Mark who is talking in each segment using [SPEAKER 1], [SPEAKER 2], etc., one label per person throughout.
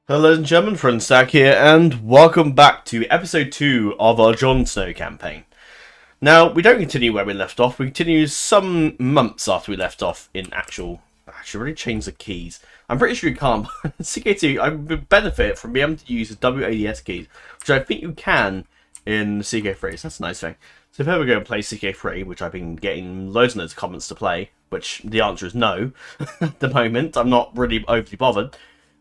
[SPEAKER 1] Hello ladies and gentlemen, Friend Stack here, and welcome back to episode 2 of our Jon Snow campaign. Now, we don't continue where we left off, we continue some months after we left off in actual... I should really change the keys. I'm pretty sure you can't, but CK2, I would benefit from being able to use the WADS keys, which I think you can in CK3, so that's a nice thing. So if I ever go and play CK3, which I've been getting loads and loads of comments to play, which the answer is no, at the moment, I'm not really overly bothered.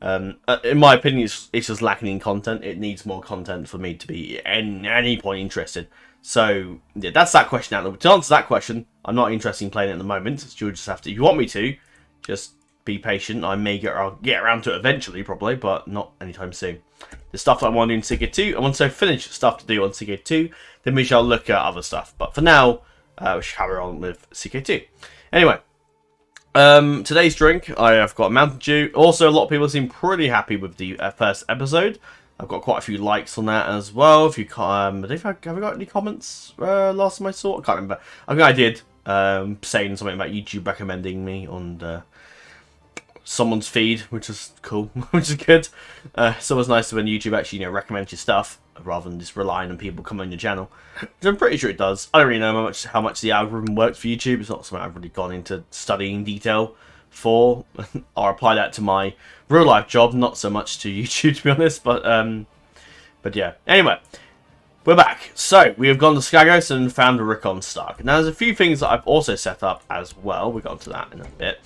[SPEAKER 1] In my opinion, it's just lacking in content. It needs more content for me to be at any point interested. So, yeah, that's that question out there. To answer that question, I'm not interested in playing it at the moment. So you'll just have to, if you want me to, just be patient. I'll get around to it eventually, probably, but not anytime soon. The stuff that I want to do in CK2, I want to finish stuff to do on CK2, then we shall look at other stuff. But for now, we should carry on with CK2. Anyway. Today's drink, I have got Mountain Dew. Also, a lot of people seem pretty happy with the first episode. I've got quite a few likes on that as well. If you have I got any comments last time I saw? I can't remember. I think I did, saying something about YouTube recommending me on someone's feed, which is cool, which is good. It's always nice when YouTube actually, recommends your stuff rather than just relying on people coming on your channel. Which I'm pretty sure it does. I don't really know how much the algorithm works for YouTube. It's not something I've really gone into studying detail for. I'll apply that to my real life job, not so much to YouTube, to be honest. But yeah. Anyway, we're back. So we have gone to Skagos and found a Rickon Stark. Now there's a few things that I've also set up as well. We'll go to that in a bit.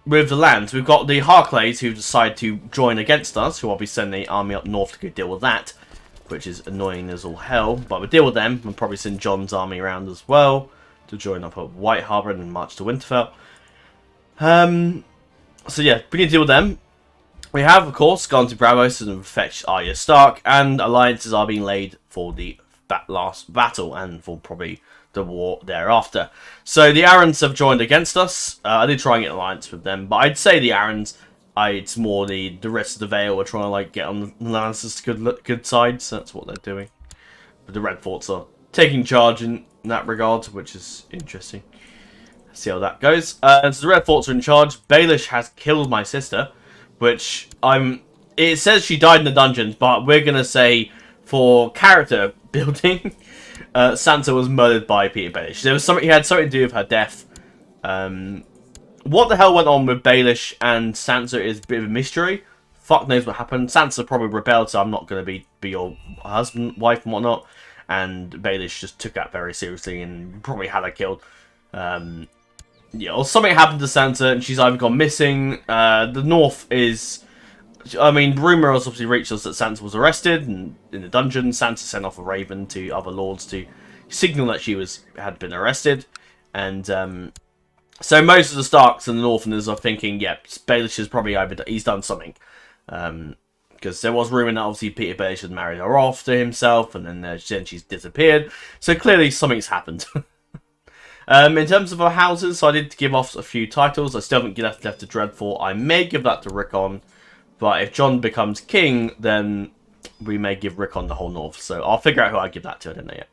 [SPEAKER 1] With the lands, we've got the Harclays who decide to join against us, who I'll be sending the army up north to go deal with that, which is annoying as all hell. But we'll deal with them, and probably send Jon's army around as well to join up at White Harbour and march to Winterfell. So yeah, we can deal with them. We have, of course, gone to Braavos and fetched Arya Stark, and alliances are being laid for the last battle and for probably the war thereafter. So the Arryns have joined against us. I did try and get an alliance with them, but I'd say the Arryns, it's more the rest of the Vale are trying to get on the Lannisters' good side, so that's what they're doing. But the Red Forts are taking charge in that regard, which is interesting. Let's see how that goes. So the Red Forts are in charge. Baelish has killed my sister, which it says she died in the dungeons, but we're gonna say for character building, Sansa was murdered by Petyr Baelish. There was something, he had something to do with her death. What the hell went on with Baelish and Sansa is a bit of a mystery. Fuck knows what happened. Sansa probably rebelled, so I'm not going to be your husband, wife, and whatnot. And Baelish just took that very seriously and probably had her killed. Yeah, or something happened to Sansa, and she's either gone missing. The North is... I mean, rumour has obviously reached us that Sansa was arrested and in the dungeon. Sansa sent off a raven to other lords to signal that she had been arrested. And so most of the Starks and the Northerners are thinking, yeah, Baelish has probably he's done something. Because there was rumour that obviously Petyr Baelish had married her off to himself, and then she's disappeared. So clearly something's happened. In terms of our houses, so I did give off a few titles. I still haven't left to Dreadfort. I may give that to Rickon. But if Jon becomes king, then we may give Rickon the whole north. So I'll figure out who I give that to. I don't know yet.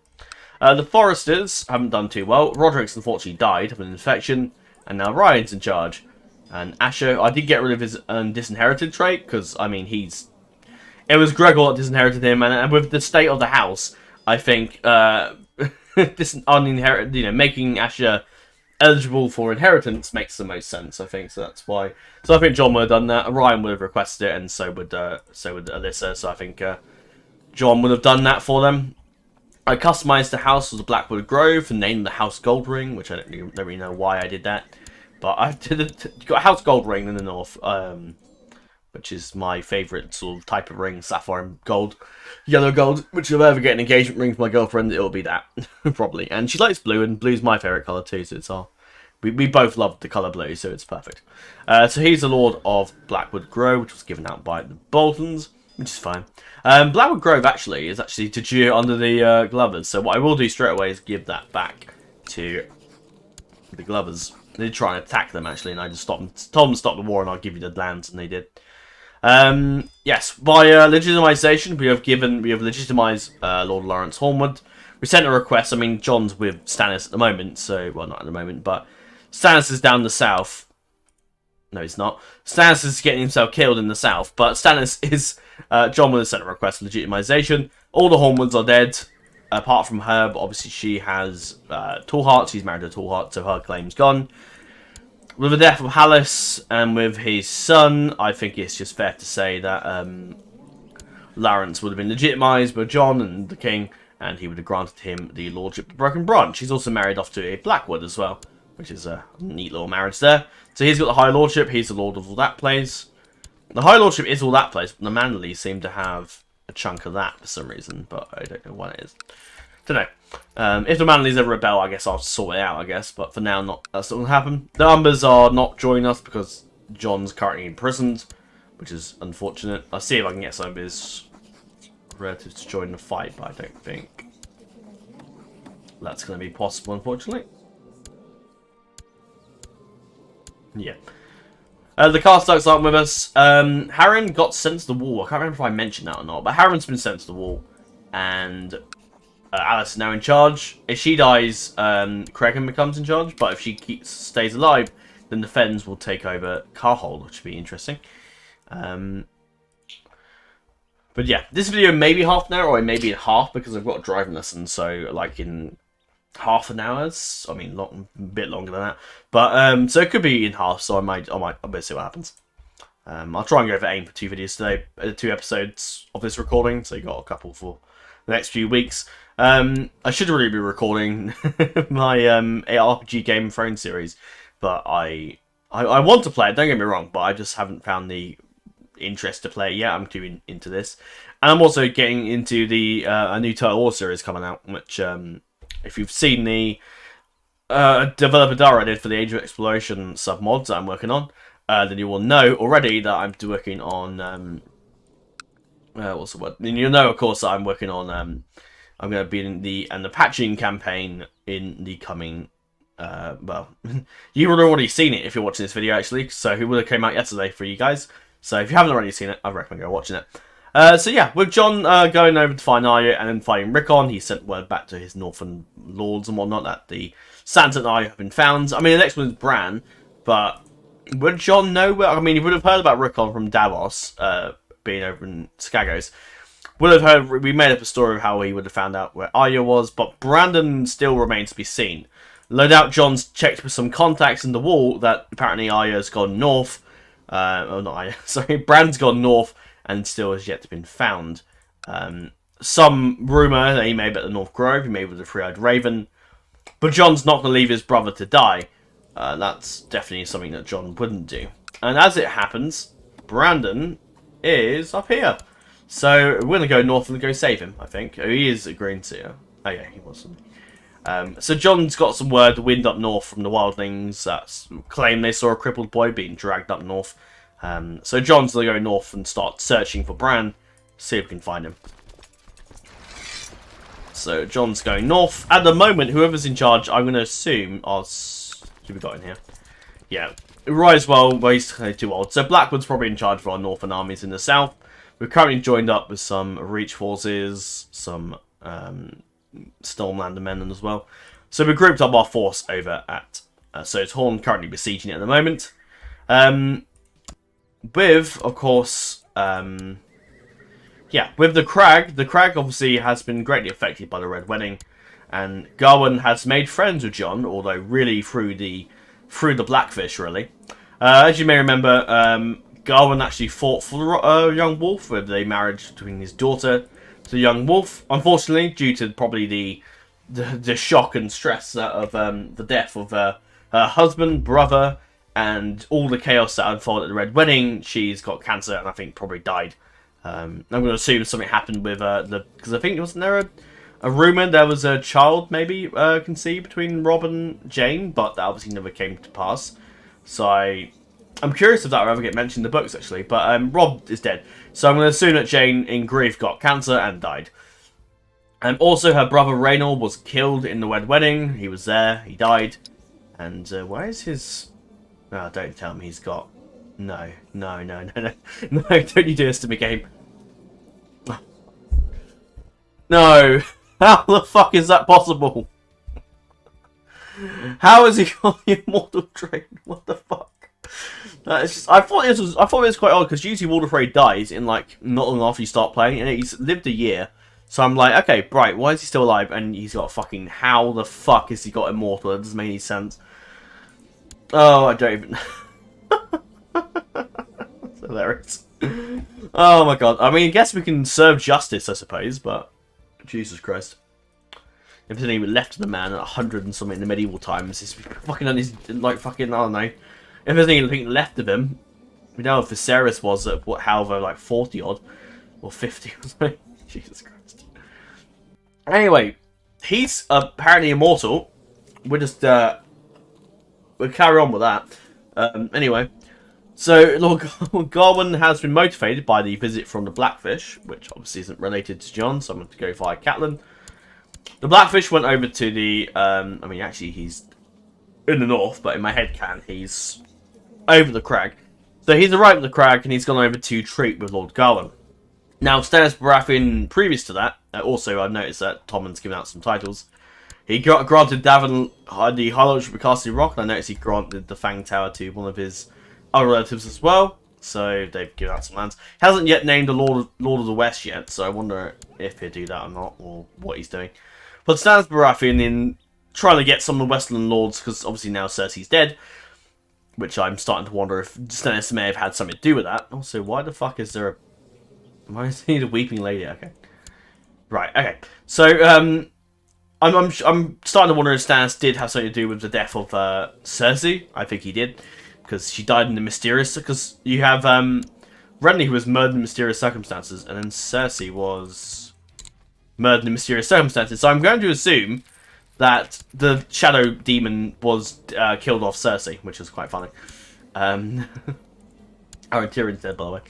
[SPEAKER 1] The Foresters haven't done too well. Roderick's unfortunately died of an infection. And now Ryan's in charge. And Asher, I did get rid of his disinherited trait. Because, I mean, it was Gregor that disinherited him. And with the state of the house, I think making Asher eligible for inheritance makes the most sense, I think. So that's why. So I think Jon would have done that. Ryan would have requested it, and so would Alyssa. So I think Jon would have done that for them. I customized the house as a Blackwood Grove and named the house Goldring, which I don't really know why I did that. But I did it. You got House Goldring in the north, which is my favourite sort of type of ring, sapphire and gold, yellow gold. Which if I ever get an engagement ring for my girlfriend, it'll be that probably. And she likes blue, and blue's my favourite colour too. So it's we both love the colour blue, so it's perfect. So he's the Lord of Blackwood Grove, which was given out by the Boltons, which is fine. Blackwood Grove is actually to Geo under the Glovers. So what I will do straight away is give that back to the Glovers. They did try and attack them actually, and I just told them to stop the war, and I'll give you the lands, and they did. Yes, by legitimization, we have legitimized Lord Lawrence Hornwood. We sent a request. I mean, Jon's with Stannis at the moment, so well, not at the moment, but Stannis is down the south. No, he's not. Stannis is getting himself killed in the south, but Stannis is... Jon will send a request for legitimization. All the Hornwoods are dead, apart from her, but obviously she has Tall Heart. She's married to Tall Heart, so her claim's gone. With the death of Hallis and with his son, I think it's just fair to say that Lawrence would have been legitimized by Jon and the king, and he would have granted him the lordship of the Broken Branch. He's also married off to a Blackwood as well, which is a neat little marriage there. So he's got the High Lordship, he's the Lord of all that place. The High Lordship is all that place, but the Manderleys seem to have a chunk of that for some reason, but I don't know what it is. Don't know. If the Manderleys ever rebel, I guess I'll sort it out, I guess, but for now, that's not going to happen. The Umbers are not joining us because Jon's currently imprisoned, which is unfortunate. I'll see if I can get some of his relatives to join the fight, but I don't think that's going to be possible, unfortunately. Yeah. The Carstarks aren't with us. Harren got sent to the wall. I can't remember if I mentioned that or not, but Harren's been sent to the wall, and Alice is now in charge. If she dies, Cregan becomes in charge, but if she stays alive, then the Fens will take over Carhold, which would be interesting. But yeah, this video may be half an hour, or it may be in half, because I've got a driving lesson, so like in half an hour, I mean, a bit longer than that, but so it could be in half, so I might see what happens. I'll try and go for aim for 2 videos today, 2 episodes of this recording, so you got a couple for the next few weeks. I should really be recording my RPG Game of Thrones series, but I want to play it, don't get me wrong, but I just haven't found the interest to play it yet. I'm too into this, and I'm also getting into the a new Total War series coming out, which if you've seen the developer data I did for the Age of Exploration submods that I'm working on, then you will know already that I'm working on what's the word? And you'll know, of course, that I'm working on I'm going to be in the patching campaign in the coming. Well, you would have already seen it if you're watching this video, actually. So it would have came out yesterday for you guys. So if you haven't already seen it, I recommend go watching it. So yeah, with Jon going over to find Arya and then fighting Rickon, he sent word back to his northern lords and whatnot that the Sansa and Arya have been found. I mean, the next one is Bran, but would Jon know where? I mean, he would have heard about Rickon from Davos, being over in Skagos. Would have heard, we made up a story of how he would have found out where Arya was, but Brandon still remains to be seen. No doubt Jon's checked with some contacts in the wall that apparently Arya's gone north. Oh, not Arya, sorry, Bran's gone north and still has yet to been found. Some rumour that he may be at the North Grove, he may be with the Three-Eyed Raven. But Jon's not going to leave his brother to die. That's definitely something that Jon wouldn't do. And as it happens, Brandon is up here. So we're going to go north and go save him, I think. Oh, he is agreeing to. Oh yeah, he wasn't. So Jon's got some word, the wind up north from the wildlings that claim they saw a crippled boy being dragged up north. So Jon's going to go north and start searching for Bran, see if we can find him. So Jon's going north. At the moment, whoever's in charge, I'm going to assume... who we got in here? Yeah, Risewell, well, he's too old. So Blackwood's probably in charge of our northern armies in the south. We're currently joined up with some Reach forces, some Stormlander men as well. So we grouped up our force over at So's Horn, currently besieging it at the moment. With, of course, yeah, with the Crag obviously has been greatly affected by the Red Wedding, and Garwin has made friends with Jon, although really through the Blackfish, really. As you may remember, Garwin actually fought for young Wolf with a marriage between his daughter to young Wolf. Unfortunately, due to probably the shock and stress of the death of her husband, brother, and all the chaos that unfolded at the Red Wedding, she's got cancer and I think probably died. I'm going to assume something happened with because I think wasn't there a rumour there was a child maybe conceived between Robb and Jane, but that obviously never came to pass. So I'm curious if that will ever get mentioned in the books actually, but Robb is dead. So I'm going to assume that Jane in grief got cancer and died. Also her brother Rhaenor was killed in the Red Wedding. He was there, he died. And where is his... No, don't tell me he's got... No, don't you do this to me, game. No! How the fuck is that possible? How has he got the immortal trait? What the fuck? It's just, I thought it was quite odd because usually Walder Frey dies in like not long after you start playing, and he's lived a year. So I'm like, okay, right, why is he still alive? And he's got fucking, how the fuck has he got immortal? It doesn't make any sense. Oh, I don't even. That's hilarious. Oh my god. I mean, I guess we can serve justice, I suppose, but Jesus Christ. If there's any left of the man at 100 and something in the medieval times, he's fucking on his, like, fucking, I don't know. If there's anything left of him, we know if Viserys was at, what, however, like 40 odd, or 50 or something. Jesus Christ. Anyway, he's apparently immortal. We'll just, we'll carry on with that. Anyway, so Lord Garwin has been motivated by the visit from the Blackfish, which obviously isn't related to Jon, so I'm going to go via Catelyn. The Blackfish went over to the, I mean, actually, he's in the north, but in my head canon, he's over the crag. So he's arrived at the crag, and he's gone over to treat with Lord Garwin. Now, Stannis Baratheon, previous to that, also, I've noticed that Tommen's given out some titles. He granted Davin the High Lordship of Castle Rock, and I noticed he granted the Fang Tower to one of his other relatives as well. So they've given out some lands. He hasn't yet named a Lord of the West yet, so I wonder if he'll do that or not, or what he's doing. But Stannis Baratheon in trying to get some of the Westland Lords, because obviously now Cersei's dead, which I'm starting to wonder if Stannis may have had something to do with that. Also, why the fuck is there a... Why is he the Weeping Lady? Okay. Right, okay. So, I'm starting to wonder if Stannis did have something to do with the death of Cersei. I think he did, because she died in the mysterious... Because you have Renly, who was murdered in mysterious circumstances, and then Cersei was murdered in mysterious circumstances. So I'm going to assume that the Shadow Demon was killed off Cersei, which is quite funny. Aaron Tyrion's dead, by the way.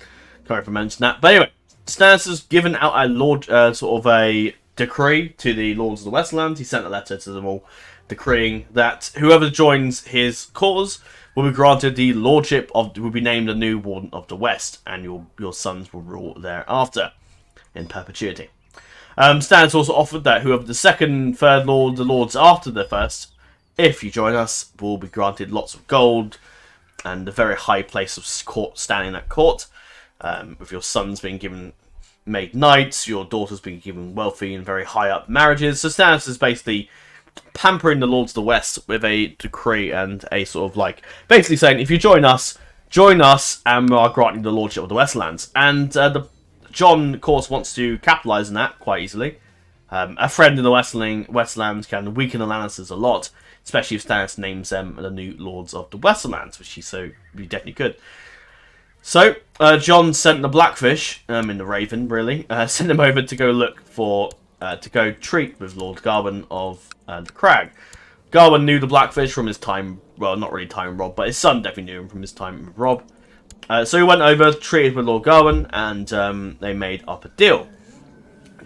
[SPEAKER 1] Can't remember mention that. But anyway, Stannis has given out a sort of a decree to the Lords of the Westlands. He sent a letter to them all decreeing that whoever joins his cause will be granted the lordship of, will be named a new Warden of the West, and your sons will rule thereafter in perpetuity. Stannis also offered that whoever the second, third Lord, the Lords after the first, if you join us, will be granted lots of gold and a very high place of court standing at court. With your sons being given made knights, your daughters being given wealthy and very high up marriages. So Stannis is basically pampering the Lords of the West with a decree and a sort of like basically saying, if you join us, and we are granting the lordship of the Westlands. And Jon, of course, wants to capitalise on that quite easily. A friend in the Westlands can weaken the Lannisters a lot, especially if Stannis names them the new Lords of the Westlands, which he definitely could. So, Jon sent the Blackfish, in the Raven, really, sent him over to go look for, to go treat with Lord Garwin of the Crag. Garwin knew the Blackfish from his time, well, not really time with Robb, but his son definitely knew him from his time with Robb. So he went over, treated with Lord Garwin, and they made up a deal.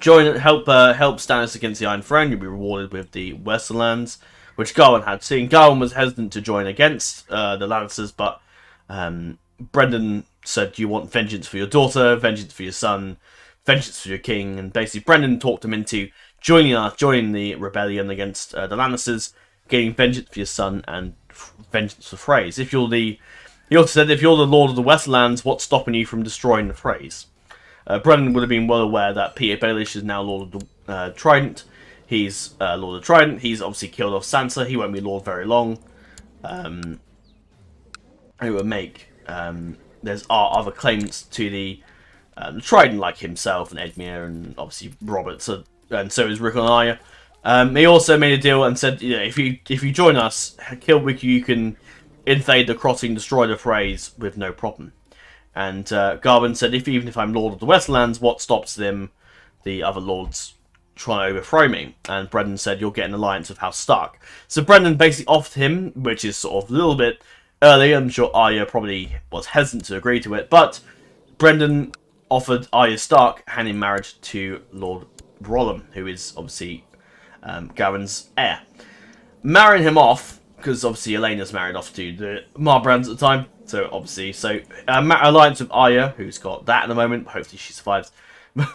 [SPEAKER 1] Help Stannis against the Iron Throne, you'll be rewarded with the Westerlands, which Garwin had seen. Garwin was hesitant to join against the Lannisters, but Brendan said, do you want vengeance for your daughter, vengeance for your son, vengeance for your king? And basically Brendan talked him into joining the rebellion against the Lannisters, getting vengeance for your son and vengeance for Freys. He also said, if you're the Lord of the Westlands, what's stopping you from destroying the Freys? Brendan would have been well aware that Petyr Baelish is now Lord of the Trident. He's Lord of the Trident. He's obviously killed off Sansa. He won't be Lord very long. It would make... there's other claimants to the Trident, like himself and Edmure and obviously Robert, and so is Rickon and Arya. He also made a deal and said, you know, if you join us, you can invade the crossing, destroy the Freys with no problem. And Garwin said, even if I'm Lord of the Westlands, what stops them, the other lords, trying to overthrow me? And Brendan said, you'll get an alliance with House Stark. So Brendan basically offered him, which is sort of a little bit early. I'm sure Arya probably was hesitant to agree to it, but Brendan offered Arya Stark hand in marriage to Lord Robb, who is obviously Garwin's heir. Marrying him off, because obviously Elena's married off to the Marbrands at the time, so obviously, alliance with Arya, who's got that at the moment, hopefully she survives,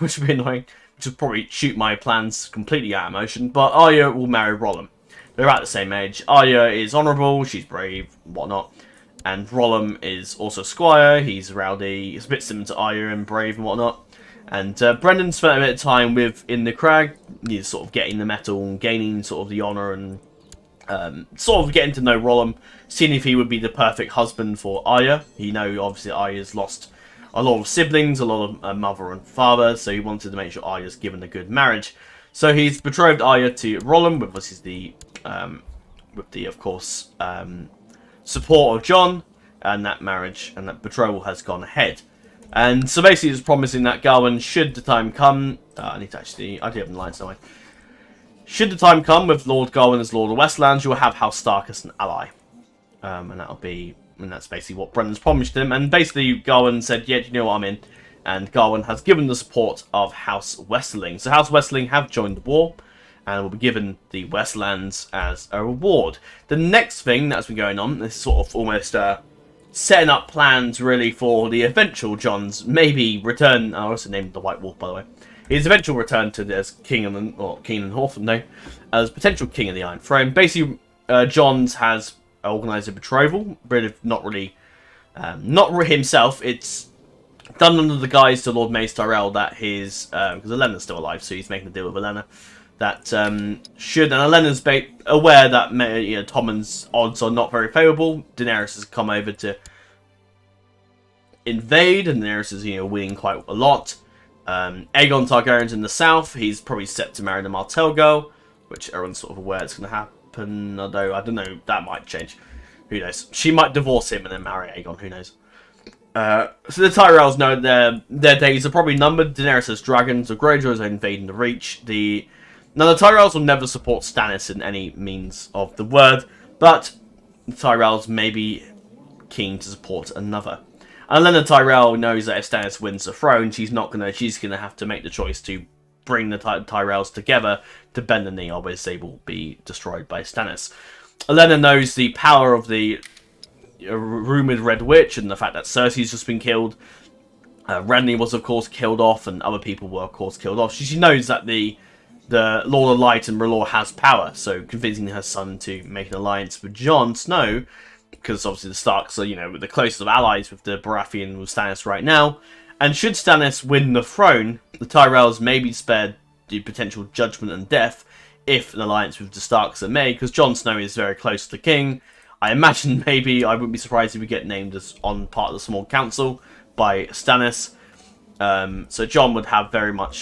[SPEAKER 1] which would be annoying, which would probably shoot my plans completely out of motion, but Arya will marry Robb. They're about the same age. Arya is honourable, she's brave, whatnot. And Rollum is also squire. He's rowdy. He's a bit similar to Arya and brave and whatnot. And Brendan spent a bit of time in the crag. He's sort of getting the metal and gaining sort of the honour and sort of getting to know Rollum, seeing if he would be the perfect husband for Arya. He know obviously Arya's lost a lot of siblings, a lot of mother and father, so he wanted to make sure Arya's given a good marriage. So he's betrothed Arya to Rollum, with the of course support of Jon, and that marriage and that betrothal has gone ahead. And so basically it's promising that Gawain, should the time come, I do have the lines somewhere. Should the time come with Lord Gawain as Lord of Westlands, you will have House Stark as an ally. And that's basically what Brendan's promised him. And basically Gawain said, yeah, do you know what, I'm in. And Gawain has given the support of House Westerling. So House Westerling have joined the war and will be given the Westlands as a reward. The next thing that's been going on, this is sort of almost setting up plans really for the eventual Jon's maybe return. I also named the White Wolf, by the way. His eventual return to as King of North, no, as potential King of the Iron Throne. Basically, Jon's has organised a betrothal, but not really himself. It's done under the guise to Lord Mace Tyrell that his because Olenna's still alive, so he's making a deal with Olenna. That should, and Olenna's aware that Tommen's odds are not very favourable. Daenerys has come over to invade, and Daenerys is winning quite a lot. Aegon Targaryen's in the south. He's probably set to marry the Martell girl, which everyone's sort of aware it's going to happen. Although I don't know, that might change. Who knows? She might divorce him and then marry Aegon. Who knows? So the Tyrells know their days are probably numbered. Daenerys has dragons. The Greyjoys are invading the Reach. Now, the Tyrells will never support Stannis in any means of the word, but the Tyrells may be keen to support another. And Olenna Tyrell knows that if Stannis wins the throne, she's gonna have to make the choice to bring the Tyrells together to bend the knee, otherwise they will be destroyed by Stannis. Olenna knows the power of the rumoured Red Witch and the fact that Cersei's just been killed. Renly was, of course, killed off, and other people were, of course, killed off. She knows that the Lord of Light and R'hllor has power, so convincing her son to make an alliance with Jon Snow, because obviously the Starks are, the closest of allies with the Baratheon with Stannis right now. And should Stannis win the throne, the Tyrells may be spared the potential judgment and death if an alliance with the Starks are made, because Jon Snow is very close to the king. I imagine maybe, I wouldn't be surprised if we get named as on part of the small council by Stannis. So Jon would have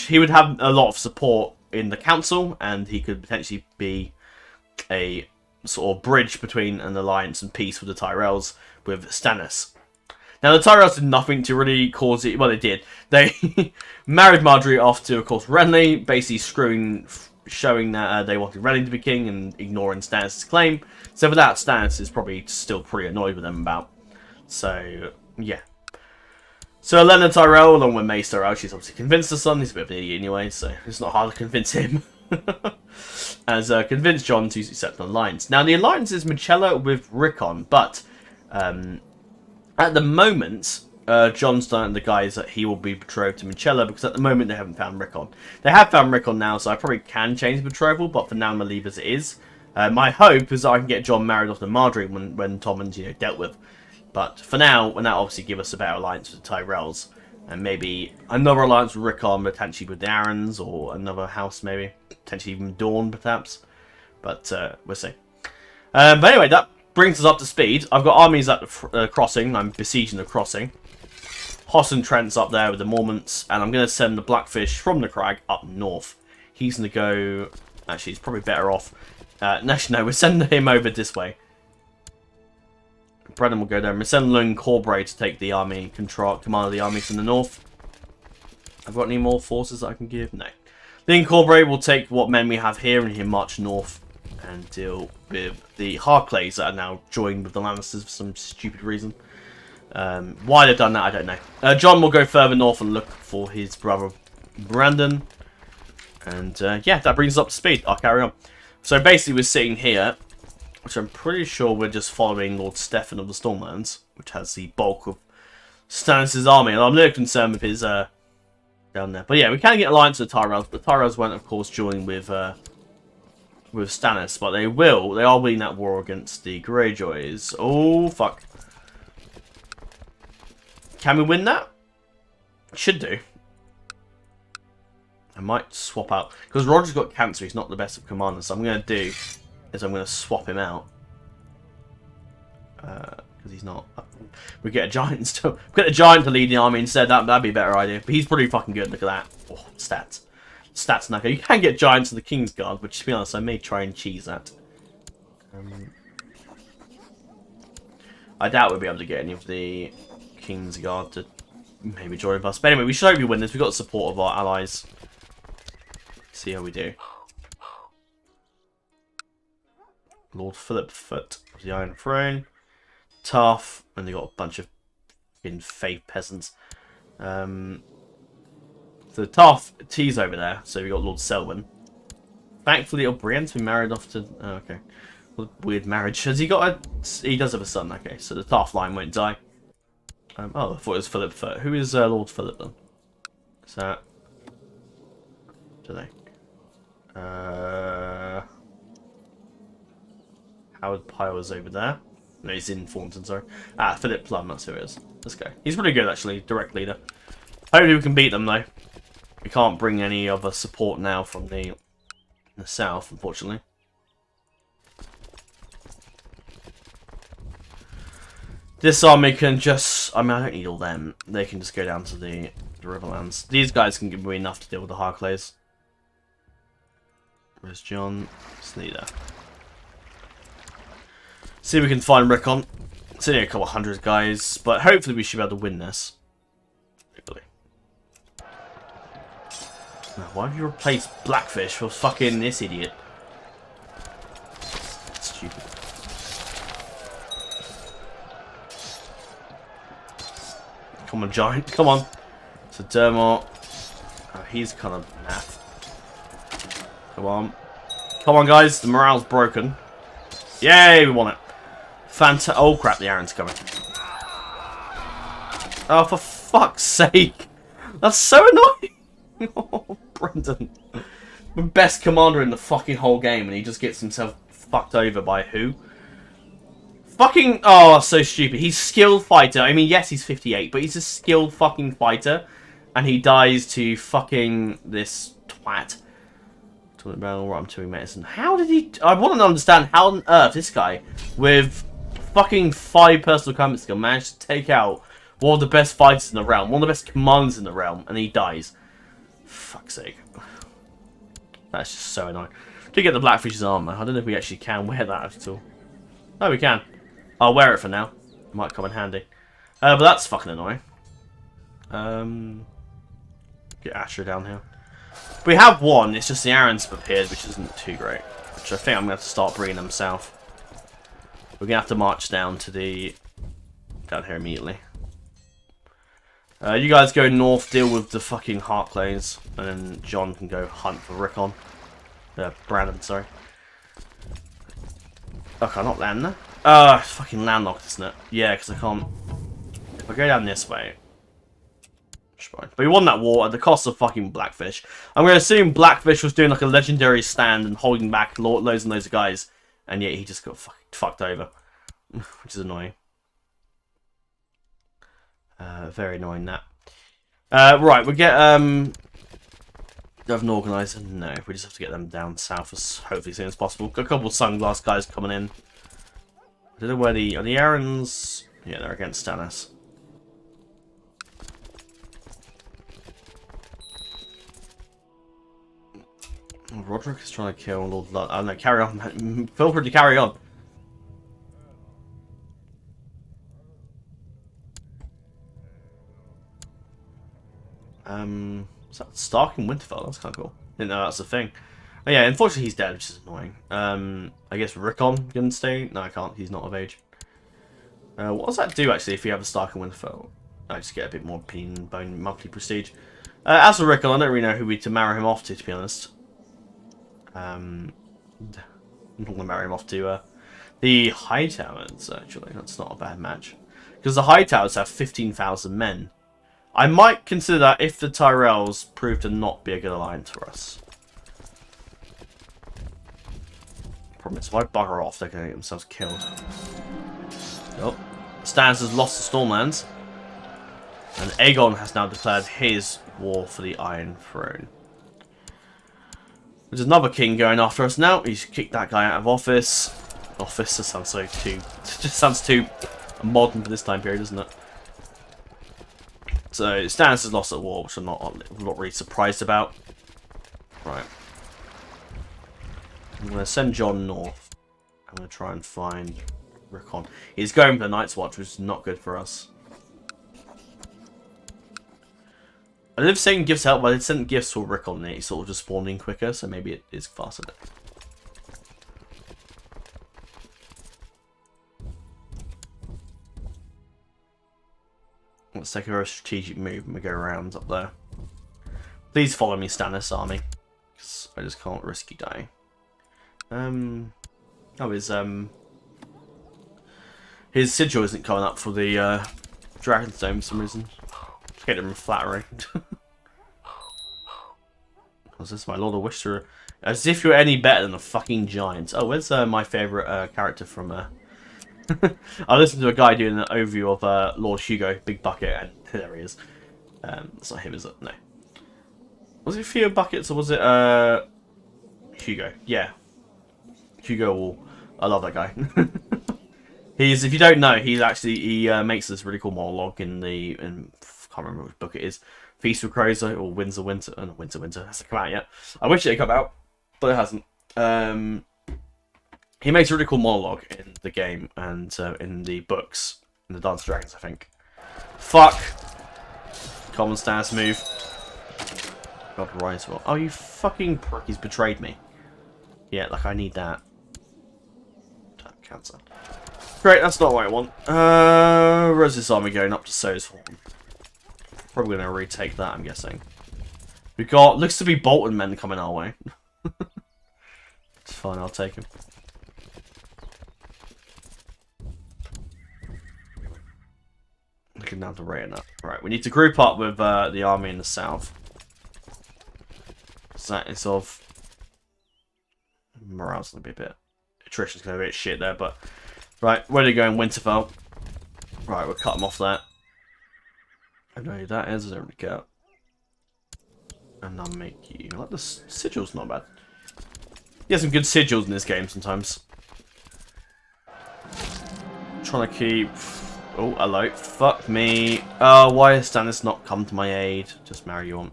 [SPEAKER 1] he would have a lot of support in the council, and he could potentially be a sort of bridge between an alliance and peace with the Tyrells with Stannis. Now, the Tyrells did nothing to really cause it. Well, they did. They married Marjorie off to, of course, Renly, basically showing that they wanted Renly to be king and ignoring Stannis' claim. So for that, Stannis is probably still pretty annoyed with them about. So, yeah. So Olenna Tyrell, along with Mace Tyrell, she's obviously convinced her son. He's a bit of an idiot anyway, so it's not hard to convince him. Has convinced Jon to accept an alliance. Now, the alliance is Michella with Rickon, but at the moment, Jon's done the guise that he will be betrothed to Michella, because at the moment they haven't found Rickon. They have found Rickon now, so I probably can change the betrothal, but for now I'm going to leave as it is. My hope is that I can get Jon married off to Marjorie when Tommen's dealt with. But for now, and that obviously give us a better alliance with the Tyrells. And maybe another alliance with Rickon, potentially with the Arryns, or another house maybe. Potentially even Dawn, perhaps. But we'll see. But anyway, that brings us up to speed. I've got armies at the crossing. I'm besieging the crossing. Hoss and Trent's up there with the Mormonts. And I'm going to send the Blackfish from the crag up north. He's going to go... Actually, he's probably better off. No, we're sending him over this way. Brennan will go there. We're sending Lung Corbray to take the army, command of the armies in the north. I've got any more forces that I can give? No. Then Corbray will take what men we have here and he'll march north and deal with the Harclays that are now joined with the Lannisters for some stupid reason. Why they've done that, I don't know. Jon will go further north and look for his brother Brandon. And yeah, that brings us up to speed. I'll carry on. So basically we're sitting here, which I'm pretty sure we're just following Lord Stefan of the Stormlands, which has the bulk of Stannis' army. And I'm a little concerned with his down there. But yeah, we can get alliance with the Tyrells, but the Tyrells won't, of course, join with Stannis. But they are winning that war against the Greyjoys. Oh, fuck. Can we win that? Should do. I might swap out. Because Roger's got cancer, he's not the best of commanders. So I'm going to do is I'm going to swap him out. Because he's not. We get a giant still. We get a giant to lead the army instead. That'd be a better idea. But he's pretty fucking good. Look at that. Oh, stats. Stats knacker. You can get giants to the King's Guard, but to be honest, I may try and cheese that. I doubt we'll be able to get any of the King's Guard to maybe join us. But anyway, we should hope we win this. We've got the support of our allies. See how we do. Lord Philip Foot of the Iron Throne. Tough. And they got a bunch of faith peasants. So Tough T's over there. So we got Lord Selwyn. Thankfully, Brienne's been married off to. Oh, okay. What a weird marriage. Has he got a? He does have a son. Okay, so the Tough line won't die. Oh, I thought it was Philip Foot. Who is Lord Philip then? Is that? Do they? Howard Pyle's over there. No, he's in Thornton, sorry. Philip Plum, that's who it is. Let's go. He's pretty good, actually, direct leader. Hopefully we can beat them, though. We can't bring any other support now from the south, unfortunately. This army can just... I mean, I don't need all them. They can just go down to the Riverlands. These guys can give me enough to deal with the Harclays. Where's Jon? Sneeder. See if we can find Rickon. It's only a couple hundred guys, but hopefully we should be able to win this. Hopefully. Now, why have you replaced Blackfish with fucking this idiot? Stupid. Come on, Giant. Come on. So Dermot. Oh, he's kind of naff. Come on. Come on, guys. The morale's broken. Yay, we won it. Oh, crap. The Arryn's coming. Oh, for fuck's sake. That's so annoying. Oh, Brendan. The best commander in the fucking whole game, and he just gets himself fucked over by who? Fucking... Oh, that's so stupid. He's a skilled fighter. I mean, yes, he's 58, but he's a skilled fucking fighter. And he dies to fucking this twat. Talking about all right, I'm doing medicine. How did he... I want to understand how on earth this guy, with fucking 5 personal combat skill, managed to take out one of the best fighters in the realm, one of the best commanders in the realm, and he dies. Fuck's sake. That's just so annoying. To get the Blackfish's armor, I don't know if we actually can wear that at all. Oh, we can. I'll wear it for now. It might come in handy. But that's fucking annoying. Get Asher down here. We have one, it's just the Arryns have appeared, which isn't too great. Which I think I'm going to have to start bringing them south. We're going to have to march down to the... down here immediately. You guys go north, deal with the fucking Harclays, and then Jon can go hunt for Rickon. Brandon, sorry. Oh, can I not land there? It's fucking landlocked, isn't it? Yeah, because I can't... If I go down this way... But we won that war at the cost of fucking Blackfish. I'm going to assume Blackfish was doing like a legendary stand and holding back loads and loads of guys. And yet he just got fucked over. Which is annoying. Very annoying that. Right, we get... Do I have an organizer? No, we just have to get them down south as hopefully as soon as possible. Got a couple of sunglass guys coming in. I don't know where the... Are the Arryns? Yeah, they're against Stannis. Roderick is trying to kill Lord Lud. I don't know, carry on. Feel free to carry on. Is that Stark in Winterfell? That's kind of cool. Didn't know that's a thing. Oh yeah, unfortunately he's dead, which is annoying. I guess Rickon can stay. No, I can't. He's not of age. What does that do actually if you have a Stark in Winterfell? I just get a bit more bone monthly prestige. As for Rickon, I don't really know who we to marry him off to be honest. I'm not going to marry him off to the Hightowers, actually. That's not a bad match. Because the Hightowers have 15,000 men. I might consider that if the Tyrells prove to not be a good alliance for us. Problem is, if I bugger off, they're going to get themselves killed. Oh, Stannis has lost the Stormlands. And Aegon has now declared his war for the Iron Throne. There's another king going after us now. He's kicked that guy out of office. Office, that sounds so too... It just sounds too modern for this time period, doesn't it? So, Stannis has lost at war, which I'm not really surprised about. Right. I'm going to send Jon north. I'm going to try and find Rickon. He's going for the Night's Watch, which is not good for us. I did send gifts help, but I did send gifts for Rickon, and he sort of just spawned in quicker, so maybe it is faster. Let's take a very strategic move and we go around up there. Please follow me, Stannis army, because I just can't risk you dying. Oh, his sigil isn't coming up for the Dragonstone for some reason. Let's get him flattering. Was this my Lord of Wishter? As if you're any better than a fucking giant. Oh, where's my favourite character from? I listened to a guy doing an overview of Lord Hugo, Big Bucket, and there he is. It's not him, is it? No. Was it Theo Buckets or was it Hugo? Yeah, Hugo Wall. I love that guy. He's, if you don't know, he makes this really cool monologue in I can't remember which book it is. Feast of Crows or Winds of Winter. No, Winter hasn't come out yet. I wish it had come out, but it hasn't. He makes a really cool monologue in the game and in the books, in the Dance of Dragons, I think. Fuck! Common stance move. God, right well. Oh, you fucking prick! He's betrayed me. Yeah, like I need that. Damn, cancer. Great, that's not what I want. Where's this army going? Up to So's Horn. Probably going to retake that, I'm guessing. We got, looks to be Bolton men coming our way. It's fine, I'll take him. Looking down to rate up. Right, we need to group up with the army in the south. So that is of morale's gonna be a bit, attrition's gonna be a bit shit there, but right, where are they going? Winterfell. Right, we'll cut them off there. I know who that is. I don't really care. And I'll make you like the sigil's not bad. You have some good sigils in this game sometimes. Trying to keep. Oh, hello. Fuck me. Oh, why has Stannis not come to my aid? Just marry you on.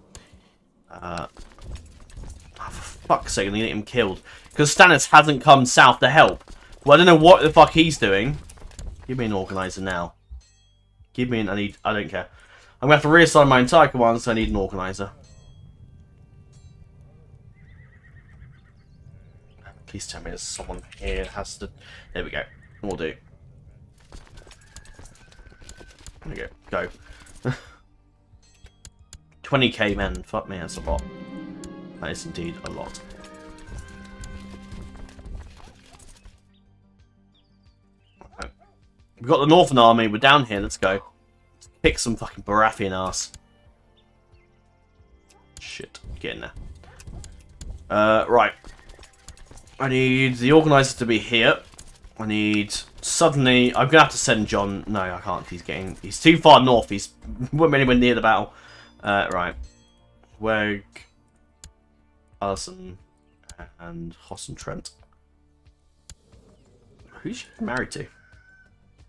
[SPEAKER 1] Oh, for fuck's sake, I'm gonna get him killed. Because Stannis hasn't come south to help. Well, I don't know what the fuck he's doing. Give me an organizer now. Give me an. I don't care. I'm gonna have to reassign my entire command, so I need an organizer. Please tell me there's someone here that has to. There we go. We'll do. There we go. Go. 20k men. Fuck me, that's a lot. That is indeed a lot. Okay. We've got the Northern Army. We're down here. Let's go. Let's kick some fucking Baratheon ass. Shit. Get in there. Right. I need the organizer to be here. I need suddenly. I'm gonna have to send Jon. No, I can't. He's too far north. He's anywhere near the battle. Right. Weg, Alison, and Hoss and Trent. Who's she married to?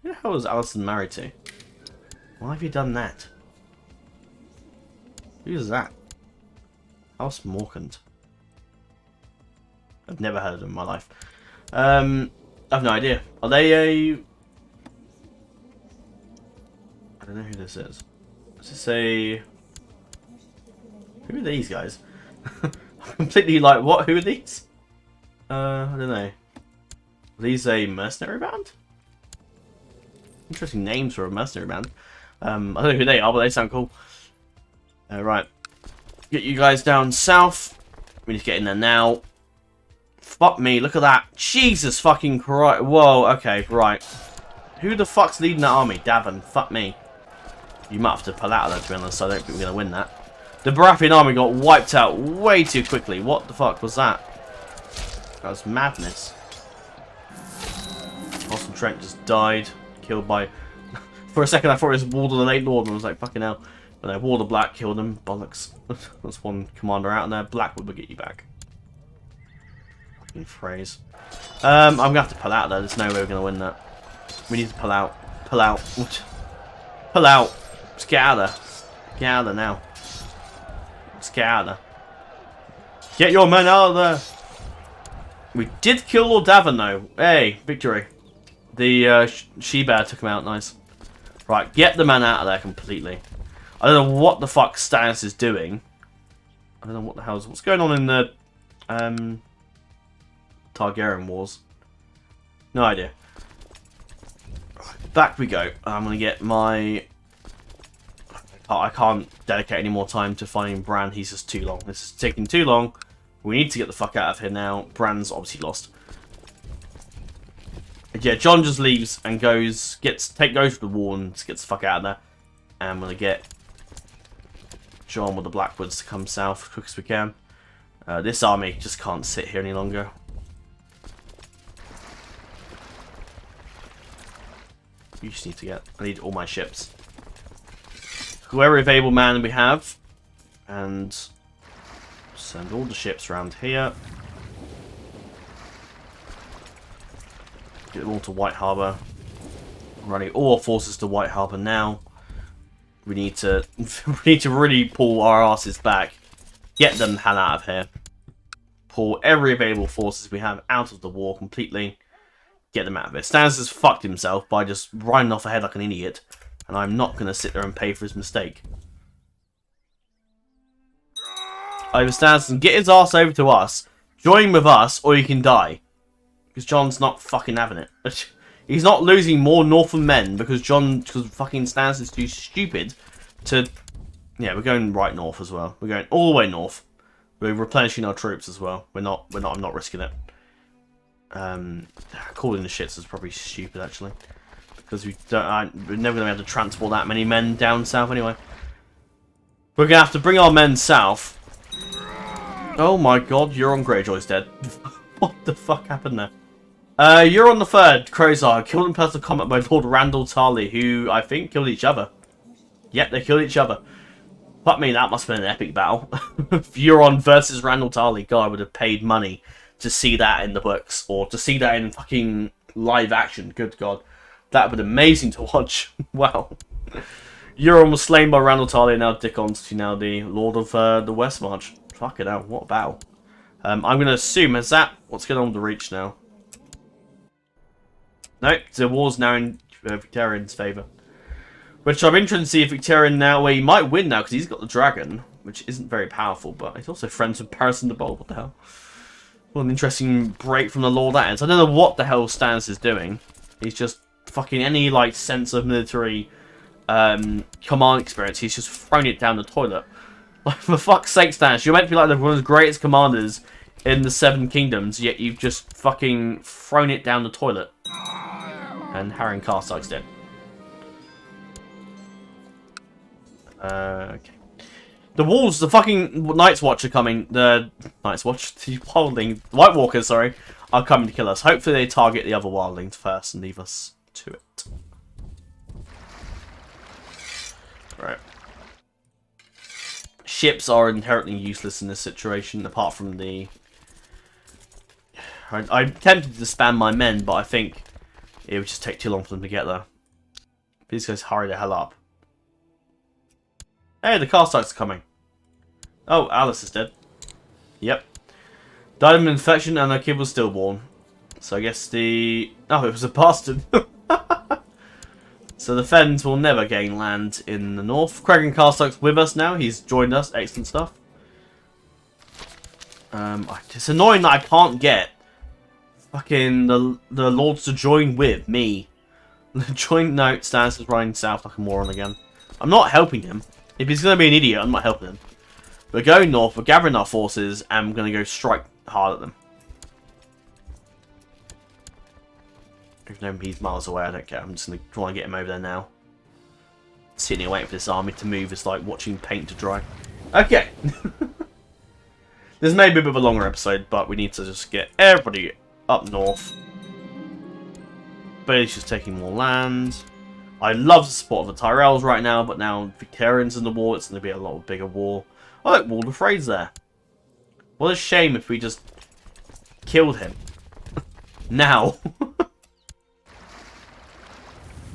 [SPEAKER 1] Who the hell is Alison married to? Why have you done that? Who's that? House Morkant. I've never heard of them in my life. I have no idea. Are they a... I don't know who this is. Is this a... Who are these guys? I'm completely like, what? Who are these? I don't know. Are these a mercenary band? Interesting names for a mercenary band. I don't know who they are, but they sound cool. Right. Get you guys down south. We need to get in there now. Fuck me, look at that. Jesus fucking Christ. Whoa, okay, right. Who the fuck's leading that army? Davin, fuck me. You might have to pull out of that, to be honest, so I don't think we're going to win that. The Baratheon army got wiped out way too quickly. What the fuck was that? That was madness. Austin Trent just died. Killed by For a second I thought it was Ward of the Late Lord and I was like, fucking hell. But no, Ward of Black killed him. Bollocks. That's one commander out in there. Blackwood will get you back. Fucking phrase. I'm gonna have to pull out though. There's no way we're gonna win that. We need to pull out. Pull out. Pull out. Let's get out of there. Get out of there now. Let's get out of there. Get your men out of there. We did kill Lord Davin though. Hey, victory. The she-bear took him out. Nice. Right, get the man out of there completely. I don't know what the fuck Stannis is doing. I don't know what the hell's... What's going on in the Targaryen wars? No idea. Right, back we go. I'm going to get my... I can't dedicate any more time to finding Bran. He's just too long. This is taking too long. We need to get the fuck out of here now. Bran's obviously lost. Yeah, Jon just leaves and goes to the wall and gets the fuck out of there. And I'm gonna get Jon with the Blackwoods to come south as quick as we can. This army just can't sit here any longer. You just need to get... I need all my ships. Whoever available man we have. And send all the ships around here. Get them all to White Harbour. Running all our forces to White Harbour now. We need to really pull our asses back. Get them the hell out of here. Pull every available forces we have out of the war completely. Get them out of here. Stannis has fucked himself by just riding off ahead like an idiot. And I'm not going to sit there and pay for his mistake. Over Stannis and get his ass over to us. Join with us or you can die. Because Jon's not fucking having it. He's not losing more Northern men because fucking Stannis is too stupid to... Yeah, we're going right north as well. We're going all the way north. We're replenishing our troops as well. I'm not risking it. Calling the shits is probably stupid actually. Because we're never going to be able to transport that many men down south anyway. We're going to have to bring our men south. Oh my god, Euron Greyjoy's dead. What the fuck happened there? Euron the Third, Crozar, killed in personal combat by Lord Randall Tarly, who I think killed each other. Yep, they killed each other. Fuck me, that must have been an epic battle. Euron versus Randall Tarly. God, I would have paid money to see that in the books, or to see that in fucking live action. Good god. That would be amazing to watch. Wow. Euron was slain by Randall Tarly, and now Dickon's now the Lord of the Westmarch. Fuck it out, what a battle. I'm going to assume, is that what's going on with the Reach now? No, the war's now in Victarion's favour. Which I'm interested to see if Victarion now, well, he might win now because he's got the dragon, which isn't very powerful, but he's also friends with Parison the Bold. What the hell? What an interesting break from the Lord that is. I don't know what the hell Stannis is doing. He's just fucking any like sense of military command experience. He's just thrown it down the toilet. Like, for fuck's sake, Stannis, you're meant to be like one of the greatest commanders in the Seven Kingdoms, yet you've just fucking thrown it down the toilet. And Harren Karstark's dead. Okay. The wolves, the fucking Night's Watch are coming. The Night's Watch, the wildling, White Walkers, sorry, are coming to kill us. Hopefully they target the other wildlings first and leave us to it. Right. Ships are inherently useless in this situation, apart from the... I'm tempted to spam my men, but I think it would just take too long for them to get there. These guys hurry the hell up. Hey, the Karstarks are coming. Oh, Alice is dead. Yep. Died of an infection and her kid was stillborn. So I guess the... Oh, it was a bastard. So the Fens will never gain land in the north. Craig Karstark's with us now. He's joined us. Excellent stuff. It's annoying that I can't get fucking the lords to join with me. Join note, Stannis is running south like a moron again. I'm not helping him. If he's going to be an idiot, I'm not helping him. We're going north, we're gathering our forces, and we're going to go strike hard at them. Even though he's miles away, I don't care. I'm just going to try and get him over there now. Sitting here waiting for this army to move is like watching paint to dry. Okay. This may be a bit of a longer episode, but we need to just get everybody up north. Baelish is taking more land. I love the support of the Tyrells right now, but now Victorians in the war, it's going to be a lot bigger war. Oh, look, Wall of Frey's there. What a shame if we just killed him. Now.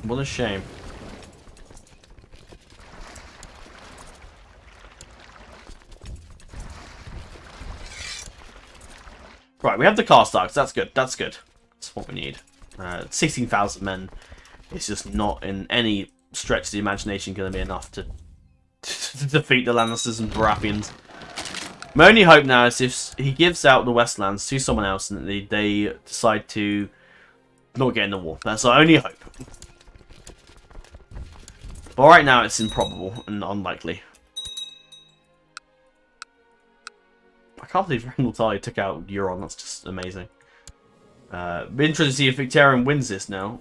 [SPEAKER 1] What a shame. Right, we have the Karstarks. That's good. That's good. That's what we need. 16,000 men is just not in any stretch of the imagination going to be enough to defeat the Lannisters and Baratheons. My only hope now is if he gives out the Westlands to someone else and they decide to not get in the war. That's our only hope. But right now it's improbable and unlikely. I can't believe Randall Tully took out Euron. That's just amazing. Be interested to see if Victorian wins this now.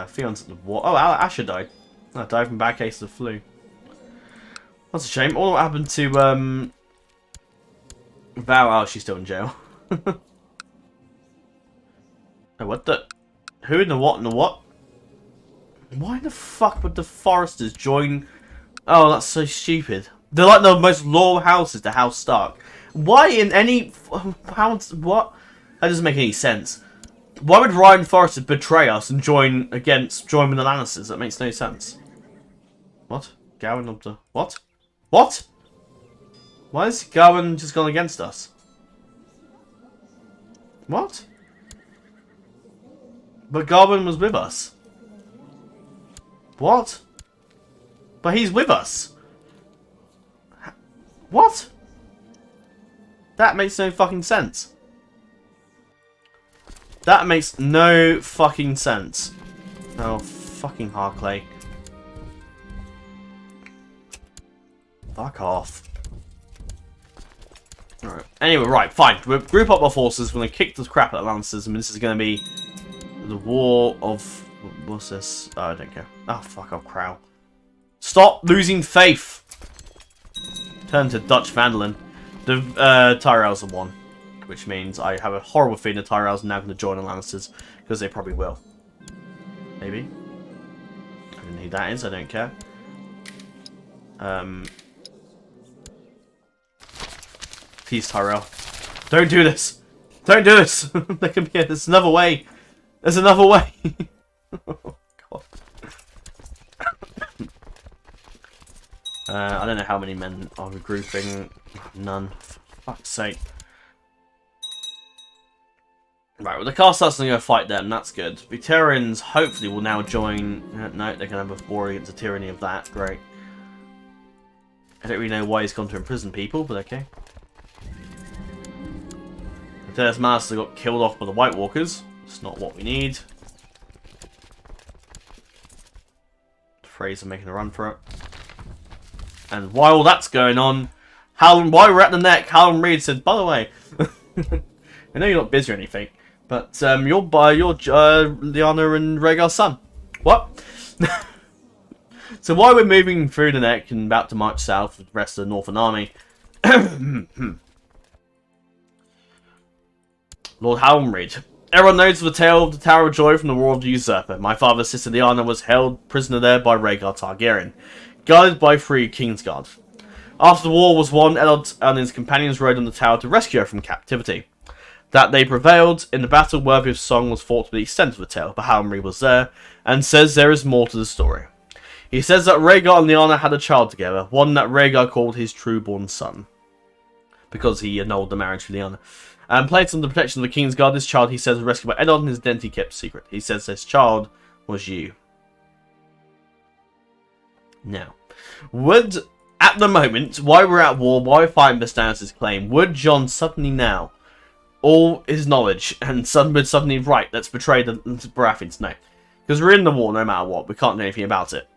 [SPEAKER 1] Theon's at the war. Oh, Asher died. Oh, died from bad case of flu. That's a shame. All what happened to Val. Oh, she's still in jail. Oh, what the? Who in the what and the what? Why the fuck would the Foresters join? Oh, that's so stupid. They're like the most loyal houses to House Stark. Why in any house? What? That doesn't make any sense. Why would Ryan Forrester betray us and join with the Lannisters? That makes no sense. What? Gowan of the what? What? Why has Gowan just gone against us? What? But Gowan was with us. What? But he's with us. What? That makes no fucking sense. That makes no fucking sense. Oh, fucking Harclay. Fuck off. Alright. Anyway, right, fine. We'll group up our forces. We're going to kick the crap out of Lancers. And this is going to be the War of... What's this? Oh, I don't care. Oh, fuck off, Crow. Stop losing faith. Turn to Dutch Vandalin. The Tyrells have won. Which means I have a horrible feeling the Tyrells are now going to join the Lannisters. Because they probably will. Maybe. I don't know who that is. I don't care. Please, Tyrell. Don't do this. Don't do this. There can be. There's another way. There's another way. Oh, God. I don't know how many men are regrouping. None. For fuck's sake. Right, well, the Karstarks are going to fight them. That's good. Victorians hopefully will now join. No, they're going to have a war against the tyranny of that. Great. I don't really know why he's gone to imprison people, but okay. Stannis Master got killed off by the White Walkers. It's not what we need. The Freys are making a run for it. And while that's going on, while we're at the neck, Hallam Reed said, by the way, I know you're not busy or anything, but you're Lyanna and Rhaegar's son. What? So while we're moving through the neck and about to march south with the rest of the Northern Army, Lord Hallam Reed. Everyone knows the tale of the Tower of Joy from the War of the Usurper. My father's sister Lyanna was held prisoner there by Rhaegar Targaryen, guarded by 3 Kingsguard. After the war was won, Eddard and his companions rode on the tower to rescue her from captivity. That they prevailed in the battle worthy of song was thought to be the extent of the tale, but Hallam Reed was there, and says there is more to the story. He says that Rhaegar and Lyanna had a child together, one that Rhaegar called his true-born son, because he annulled the marriage with Lyanna. And placed under the protection of the Kingsguard, this child, he says, was rescued by Eddard and his identity kept secret. He says this child was you. Now, at the moment, while we're at war, while we're fighting for Stannis' claim, would Jon suddenly now, all his knowledge, and suddenly, right, let's betray the Baratheons? No. Because we're in the war no matter what. We can't do anything about it.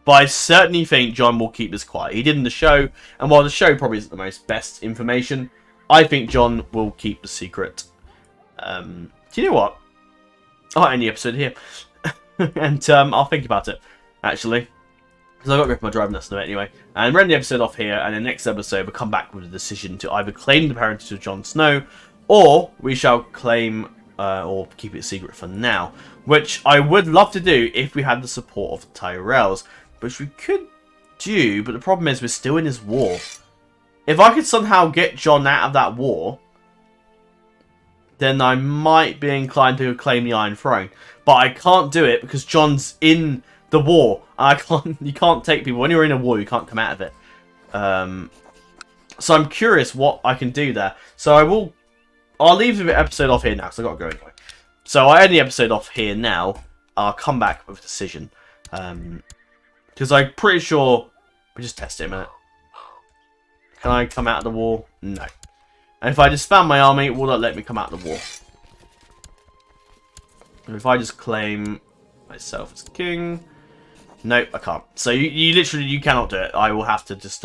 [SPEAKER 1] But I certainly think Jon will keep this quiet. He did in the show, and while the show probably isn't the most best information, I think Jon will keep the secret. Do you know what? I'll end the episode here. And I'll think about it, actually. Because I've got to rip my driving lesson of it anyway. And we'll end the episode off here, and in the next episode we'll come back with a decision to either claim the parentage of Jon Snow, or we shall claim or keep it secret for now, which I would love to do if we had the support of the Tyrells, which we could do, but the problem is we're still in this war. If I could somehow get Jon out of that war, then I might be inclined to claim the Iron Throne. But I can't do it because Jon's in the war. You can't take people. When you're in a war, you can't come out of it. So I'm curious what I can do there. So I'll leave the episode off here now because I've got to go anyway. So I end the episode off here now. I'll come back with a decision. Because I'm pretty sure... We just test it a minute. Can I come out of the war? No. And if I disband my army, will that let me come out of the war? And if I just claim myself as king... Nope, I can't. So you literally cannot do it. I will have to just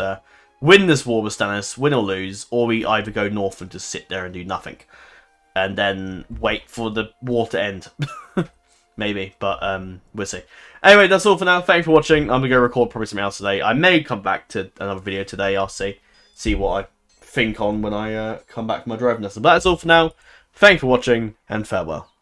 [SPEAKER 1] win this war with Stannis, win or lose, or we either go north and just sit there and do nothing. And then wait for the war to end. Maybe, but we'll see. Anyway, that's all for now. Thanks for watching. I'm going to go record probably something else today. I may come back to another video today. I'll see what I think on when I come back from my driving lesson. But that's all for now. Thanks for watching, and farewell.